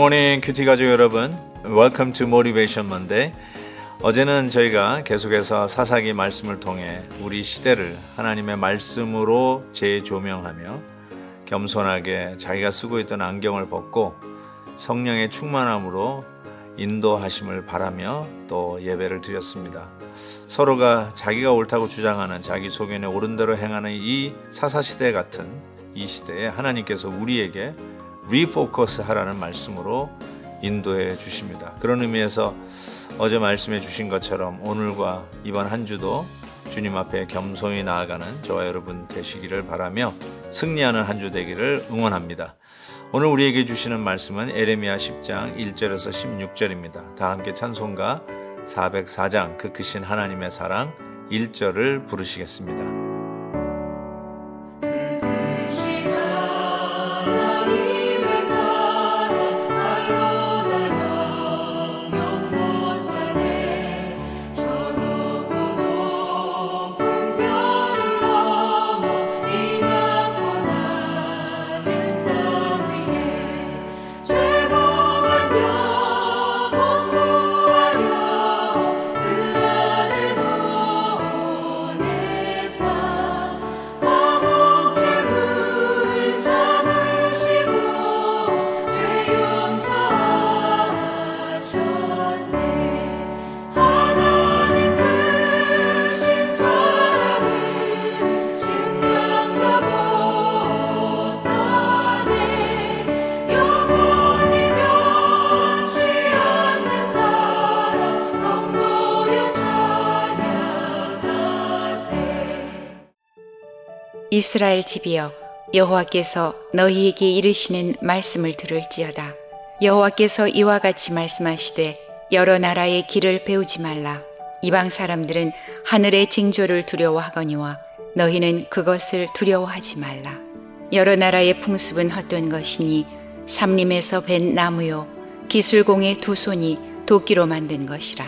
굿모닝 큐티 가족 여러분, Welcome to Motivation Monday. 어제는 저희가 계속해서 사사기 말씀을 통해 우리 시대를 하나님의 말씀으로 재조명하며 겸손하게 자기가 쓰고 있던 안경을 벗고 성령의 충만함으로 인도하심을 바라며 또 예배를 드렸습니다. 서로가 자기가 옳다고 주장하는 자기 소견에 옳은 대로 행하는 이 사사시대 같은 이 시대에 하나님께서 우리에게 리포커스 하라는 말씀으로 인도해 주십니다. 그런 의미에서 어제 말씀해 주신 것처럼 오늘과 이번 한 주도 주님 앞에 겸손히 나아가는 저와 여러분 되시기를 바라며 승리하는 한 주 되기를 응원합니다. 오늘 우리에게 주시는 말씀은 에레미야 10장 1절에서 16절입니다. 다 함께 찬송가 404장 그 크신 하나님의 사랑 1절을 부르시겠습니다. 이스라엘 집이여, 여호와께서 너희에게 이르시는 말씀을 들을지어다. 여호와께서 이와 같이 말씀하시되 여러 나라의 길을 배우지 말라. 이방 사람들은 하늘의 징조를 두려워하거니와 너희는 그것을 두려워하지 말라. 여러 나라의 풍습은 헛된 것이니 삼림에서 벤 나무요 기술공의 두 손이 도끼로 만든 것이라.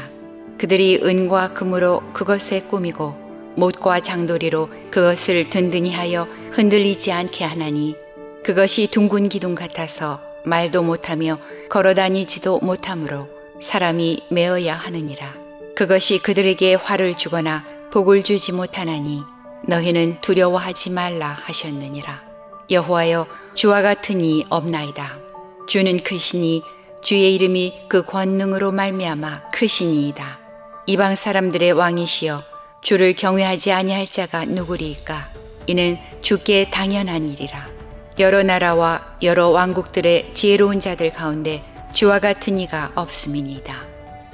그들이 은과 금으로 그것에 꾸미고 못과 장도리로 그것을 든든히 하여 흔들리지 않게 하나니 그것이 둥근 기둥 같아서 말도 못하며 걸어다니지도 못하므로 사람이 메어야 하느니라. 그것이 그들에게 화를 주거나 복을 주지 못하나니 너희는 두려워하지 말라 하셨느니라. 여호와여, 주와 같은 이 없나이다. 주는 크시니 주의 이름이 그 권능으로 말미암아 크시니이다. 이방 사람들의 왕이시여, 주를 경외하지 아니할 자가 누구리이까? 이는 주께 당연한 일이라. 여러 나라와 여러 왕국들의 지혜로운 자들 가운데 주와 같은 이가 없음이니이다.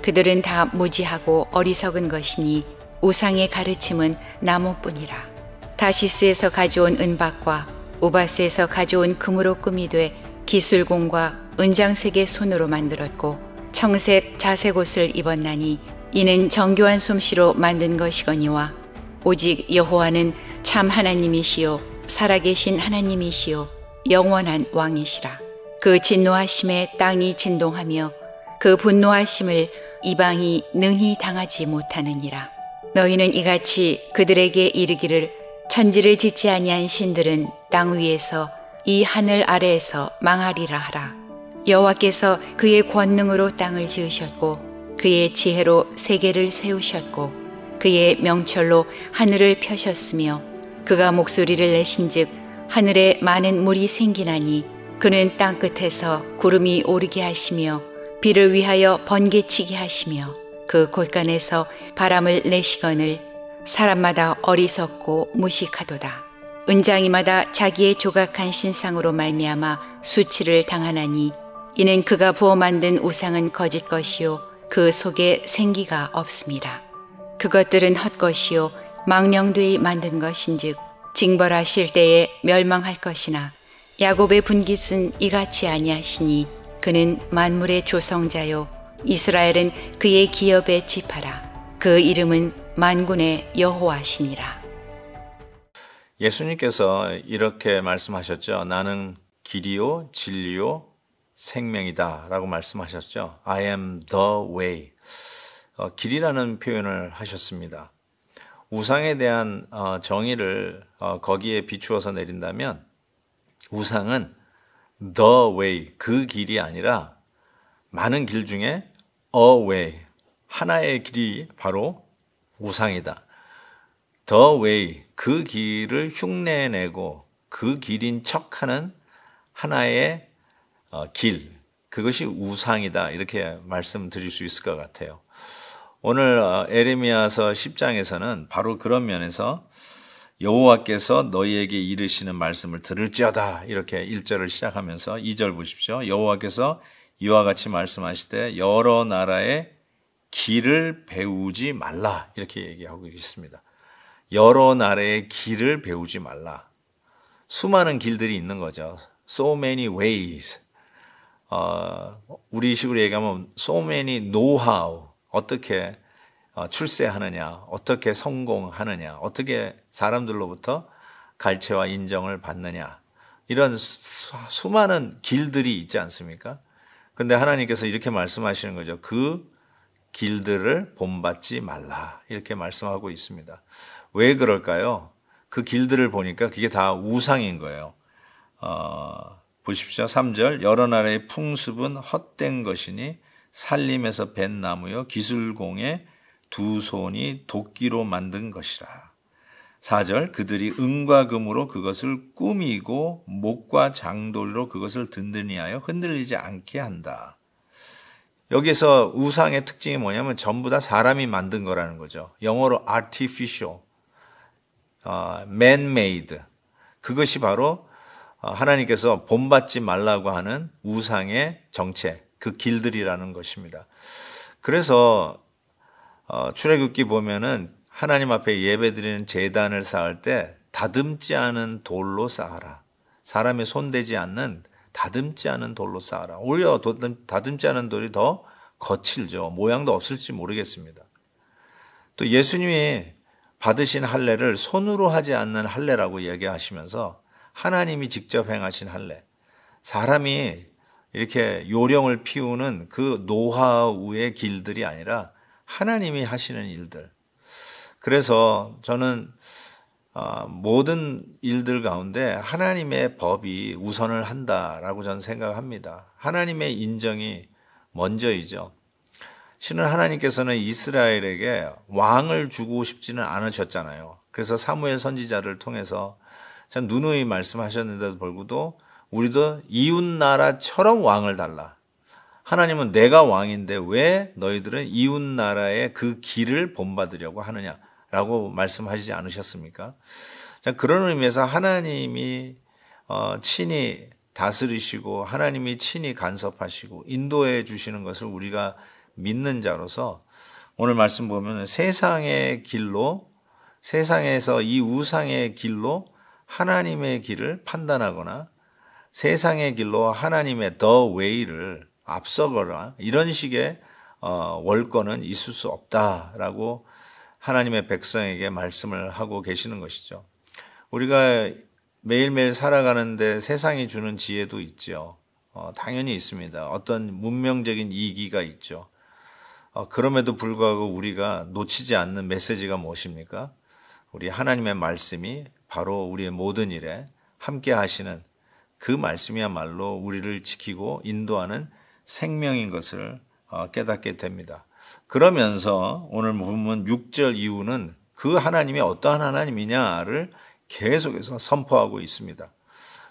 그들은 다 무지하고 어리석은 것이니 우상의 가르침은 나무뿐이라. 다시스에서 가져온 은박과 우바스에서 가져온 금으로 꾸미되 기술공과 은장색의 손으로 만들었고 청색 자색 옷을 입었나니 이는 정교한 솜씨로 만든 것이거니와 오직 여호와는 참 하나님이시요 살아계신 하나님이시요 영원한 왕이시라. 그 진노하심에 땅이 진동하며 그 분노하심을 이방이 능히 당하지 못하느니라. 너희는 이같이 그들에게 이르기를 천지를 짓지 아니한 신들은 땅 위에서 이 하늘 아래에서 망하리라 하라. 여호와께서 그의 권능으로 땅을 지으셨고 그의 지혜로 세계를 세우셨고 그의 명철로 하늘을 펴셨으며 그가 목소리를 내신즉 하늘에 많은 물이 생기나니 그는 땅끝에서 구름이 오르게 하시며 비를 위하여 번개치게 하시며 그 곳간에서 바람을 내시거늘 사람마다 어리석고 무식하도다. 은장이마다 자기의 조각한 신상으로 말미암아 수치를 당하나니 이는 그가 부어 만든 우상은 거짓 것이요 그 속에 생기가 없습니다. 그것들은 헛것이요 망령되이 만든 것인즉 징벌하실 때에 멸망할 것이나 야곱의 분깃은 이같이 아니하시니 그는 만물의 조성자요 이스라엘은 그의 기업의 지파라. 그 이름은 만군의 여호와시니라. 예수님께서 이렇게 말씀하셨죠. 나는 길이요 진리요 생명이다 라고 말씀하셨죠. I am the way. 길이라는 표현을 하셨습니다. 우상에 대한 정의를 거기에 비추어서 내린다면 우상은 the way, 그 길이 아니라 많은 길 중에 a way, 하나의 길이 바로 우상이다. The way, 그 길을 흉내내고 그 길인 척하는 하나의 길, 그것이 우상이다. 이렇게 말씀드릴 수 있을 것 같아요. 오늘 에레미야서 10장에서는 바로 그런 면에서 여호와께서 너희에게 이르시는 말씀을 들을지어다, 이렇게 1절을 시작하면서 2절 보십시오. 여호와께서 이와 같이 말씀하시되 여러 나라의 길을 배우지 말라, 이렇게 얘기하고 있습니다. 여러 나라의 길을 배우지 말라. 수많은 길들이 있는 거죠. So many ways. 우리 식으로 얘기하면 so many know-how. 어떻게 출세하느냐, 어떻게 성공하느냐, 어떻게 사람들로부터 갈채와 인정을 받느냐, 이런 수많은 길들이 있지 않습니까? 그런데 하나님께서 이렇게 말씀하시는 거죠. 그 길들을 본받지 말라, 이렇게 말씀하고 있습니다. 왜 그럴까요? 그 길들을 보니까 그게 다 우상인 거예요. 보십시오. 3절. 여러 나라의 풍습은 헛된 것이니 살림에서 벤 나무요 기술공의 두 손이 도끼로 만든 것이라. 4절. 그들이 은과 금으로 그것을 꾸미고 목과 장도리로 그것을 든든히 하여 흔들리지 않게 한다. 여기서 우상의 특징이 뭐냐면 전부 다 사람이 만든 거라는 거죠. 영어로 artificial, man-made. 그것이 바로 하나님께서 본받지 말라고 하는 우상의 정체, 그 길들이라는 것입니다. 그래서 출애굽기 보면은 하나님 앞에 예배드리는 제단을 쌓을 때 다듬지 않은 돌로 쌓아라. 사람의 손대지 않는 다듬지 않은 돌로 쌓아라. 오히려 다듬지 않은 돌이 더 거칠죠. 모양도 없을지 모르겠습니다. 또 예수님이 받으신 할례를 손으로 하지 않는 할례라고 얘기하시면서 하나님이 직접 행하신 할례, 사람이 이렇게 요령을 피우는 그 노하우의 길들이 아니라 하나님이 하시는 일들. 그래서 저는 모든 일들 가운데 하나님의 법이 우선을 한다라고 저는 생각합니다. 하나님의 인정이 먼저이죠. 신은 하나님께서는 이스라엘에게 왕을 주고 싶지는 않으셨잖아요. 그래서 사무엘 선지자를 통해서 참 누누이 말씀하셨는데도 불구하고 우리도 이웃나라처럼 왕을 달라. 하나님은 내가 왕인데 왜 너희들은 이웃나라의 그 길을 본받으려고 하느냐라고 말씀하시지 않으셨습니까? 자, 그런 의미에서 하나님이 친히 다스리시고 하나님이 친히 간섭하시고 인도해 주시는 것을 우리가 믿는 자로서 오늘 말씀 보면 세상의 길로, 세상에서 이 우상의 길로 하나님의 길을 판단하거나 세상의 길로 하나님의 the way를 앞서거나 이런 식의 월권은 있을 수 없다라고 하나님의 백성에게 말씀을 하고 계시는 것이죠. 우리가 매일매일 살아가는데 세상이 주는 지혜도 있죠. 당연히 있습니다. 어떤 문명적인 이기가 있죠. 그럼에도 불구하고 우리가 놓치지 않는 메시지가 무엇입니까? 우리 하나님의 말씀이 바로 우리의 모든 일에 함께 하시는 그 말씀이야말로 우리를 지키고 인도하는 생명인 것을 깨닫게 됩니다. 그러면서 오늘 보면 6절 이후는 그 하나님이 어떠한 하나님이냐를 계속해서 선포하고 있습니다.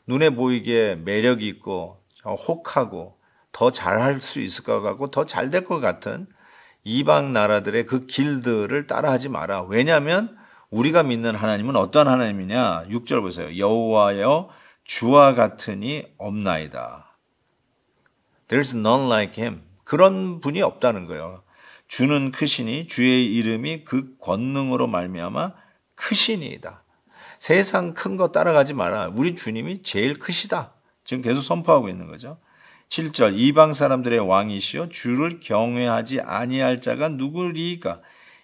눈에 보이기에 매력이 있고 혹하고 더 잘할 수 있을 것 같고 더 잘 될 것 같은 이방 나라들의 그 길들을 따라하지 마라. 왜냐하면 우리가 믿는 하나님은 어떠한 하나님이냐. 6절 보세요. 여호와여 주와 같으니 없나이다. There's none like him. 그런 분이 없다는 거예요. 주는 크시니 주의 이름이 그 권능으로 말미암아 크시니이다. 세상 큰 거 따라가지 마라. 우리 주님이 제일 크시다. 지금 계속 선포하고 있는 거죠. 7절 이방 사람들의 왕이시여 주를 경외하지 아니할 자가 누구리이까.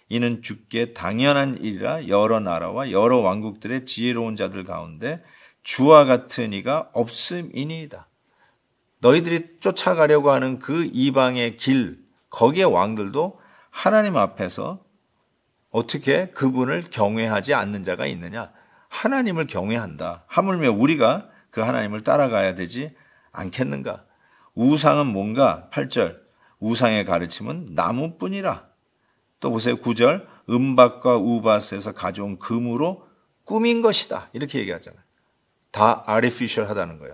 이는 주께 당연한 일이라. 여러 나라와 여러 왕국들의 지혜로운 자들 가운데 주와 같은 이가 없음이니이다. 너희들이 쫓아가려고 하는 그 이방의 길, 거기에 왕들도 하나님 앞에서 어떻게 그분을 경외하지 않는 자가 있느냐? 하나님을 경외한다. 하물며 우리가 그 하나님을 따라가야 되지 않겠는가? 우상은 뭔가? 8절 우상의 가르침은 나무뿐이라. 또 보세요. 9절 은박과 우바스에서 가져온 금으로 꾸민 것이다. 이렇게 얘기하잖아요. 다 artificial하다는 거예요.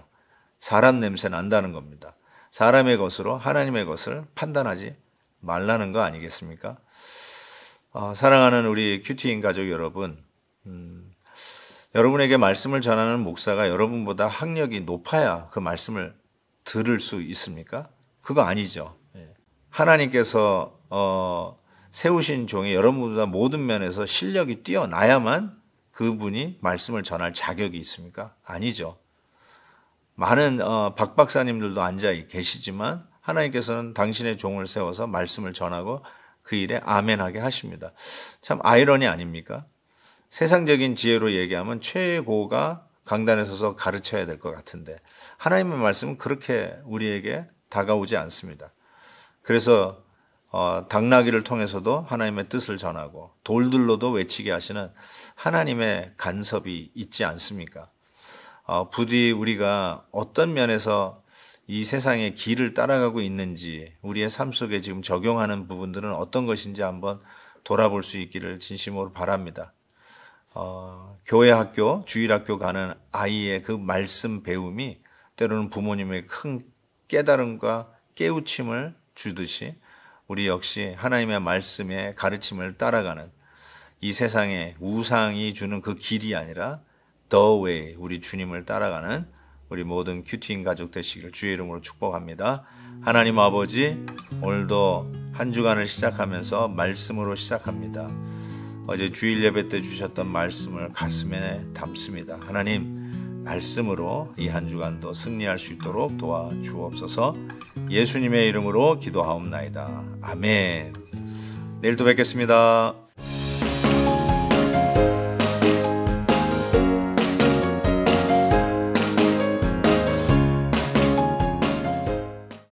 사람 냄새 난다는 겁니다. 사람의 것으로 하나님의 것을 판단하지 말라는 거 아니겠습니까? 사랑하는 우리 큐티인 가족 여러분, 여러분에게 말씀을 전하는 목사가 여러분보다 학력이 높아야 그 말씀을 들을 수 있습니까? 그거 아니죠. 하나님께서 세우신 종이 여러분보다 모든 면에서 실력이 뛰어나야만 그분이 말씀을 전할 자격이 있습니까? 아니죠. 많은 박 박사님들도 앉아 계시지만 하나님께서는 당신의 종을 세워서 말씀을 전하고 그 일에 아멘하게 하십니다. 참 아이러니 아닙니까? 세상적인 지혜로 얘기하면 최고가 강단에 서서 가르쳐야 될 것 같은데 하나님의 말씀은 그렇게 우리에게 다가오지 않습니다. 그래서 당나귀를 통해서도 하나님의 뜻을 전하고 돌들로도 외치게 하시는 하나님의 간섭이 있지 않습니까? 부디 우리가 어떤 면에서 이 세상의 길을 따라가고 있는지 우리의 삶 속에 지금 적용하는 부분들은 어떤 것인지 한번 돌아볼 수 있기를 진심으로 바랍니다. 교회 학교, 주일학교 가는 아이의 그 말씀 배움이 때로는 부모님의 큰 깨달음과 깨우침을 주듯이 우리 역시 하나님의 말씀의 가르침을 따라가는 이 세상의 우상이 주는 그 길이 아니라 The way, 우리 주님을 따라가는 우리 모든 큐티인 가족 되시기를 주의 이름으로 축복합니다. 하나님 아버지, 오늘도 한 주간을 시작하면서 말씀으로 시작합니다. 어제 주일 예배 때 주셨던 말씀을 가슴에 담습니다. 하나님, 말씀으로 이 한 주간도 승리할 수 있도록 도와주옵소서. 예수님의 이름으로 기도하옵나이다. 아멘. 내일 또 뵙겠습니다.